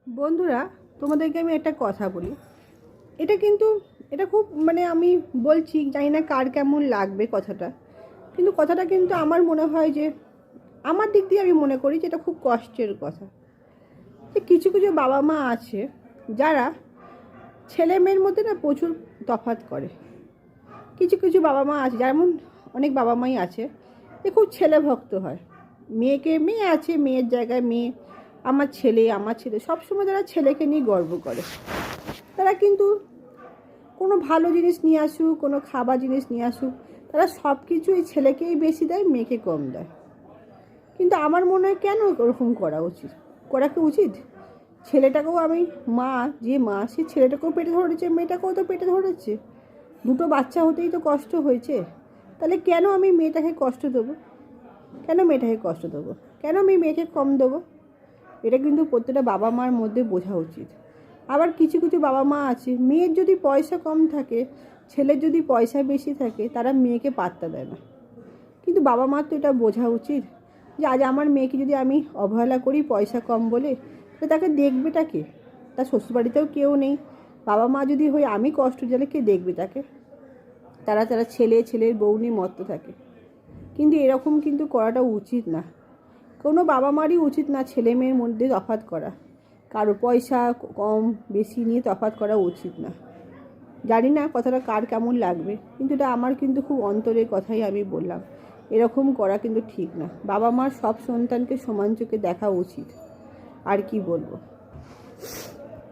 বন্ধুরা, তোমাদেরকে আমি একটা কথা বলি। এটা খুব আমি বলছি, জানি না কার কেমন লাগবে কথাটা, কিন্তু কথাটা কিন্তু আমার মনে হয় যে আমার দিক দিয়ে আমি মনে করি যে এটা খুব কষ্টের কথা। যে কিছু কিছু বাবা মা আছে যারা ছেলে মেয়ের মধ্যে না প্রচুর তফাৎ করে। কিছু কিছু বাবা মা আছে, যেমন অনেক বাবা মাই আছে যে খুব ছেলে ভক্ত হয়। মেয়ে আছে, মেয়ের জায়গায় মেয়ে, আমার ছেলে সবসময় তারা ছেলেকে নিয়ে গর্ব করে। তারা কিন্তু কোনো ভালো জিনিস নিয়ে আসুক, কোনো খাবার জিনিস নিয়ে আসুক, তারা সব কিছু এই ছেলেকেই বেশি দেয়, মেয়েকে কম দেয়। কিন্তু আমার মনে হয় কেন ওরকম করা কি উচিত? ছেলেটাকেও মা সে ছেলেটাকেও পেটে ধরেছে, মেয়েটাকেও তো পেটে ধরেছে, দুটো বাচ্চা হতেই তো কষ্ট হয়েছে। তাহলে কেন আমি মেয়েটাকে কষ্ট দেবো? কেন আমি মেয়েকে কম দেবো? এটা কিন্তু প্রত্যেকটা বাবা মার মধ্যে বোঝা উচিত। আবার কিছু কিছু বাবা মা আছে, মেয়ের যদি পয়সা কম থাকে, ছেলের যদি পয়সা বেশি থাকে, তারা মেয়েকে পাত্তা দেয় না। কিন্তু বাবা মার তো এটা বোঝা উচিত যে আজ আমার মেয়েকে যদি আমি অবহেলা করি পয়সা কম বলে, তাহলে তাকে দেখবেটা কে? তার শ্বশুরবাড়িতেও কেউ নেই। বাবা মা যদি হই আমি কষ্ট দিলে কে দেখবে তাকে? তারা ছেলের বউ নিয়ে মত্ত থাকে। কিন্তু এরকম কিন্তু করাটা উচিত না। কোনো বাবা মারই উচিত না ছেলে মেয়ের মধ্যে তফাৎ করা, কারো পয়সা কম বেশি নিয়ে তফাৎ করা উচিত না। জানি না কথাটা কার কেমন লাগবে, কিন্তু এটা আমার কিন্তু খুব অন্তরের কথাই আমি বললাম। এরকম করা কিন্তু ঠিক না। বাবা মার সব সন্তানকে সমান চোখে দেখা উচিত। আর কি বলবো।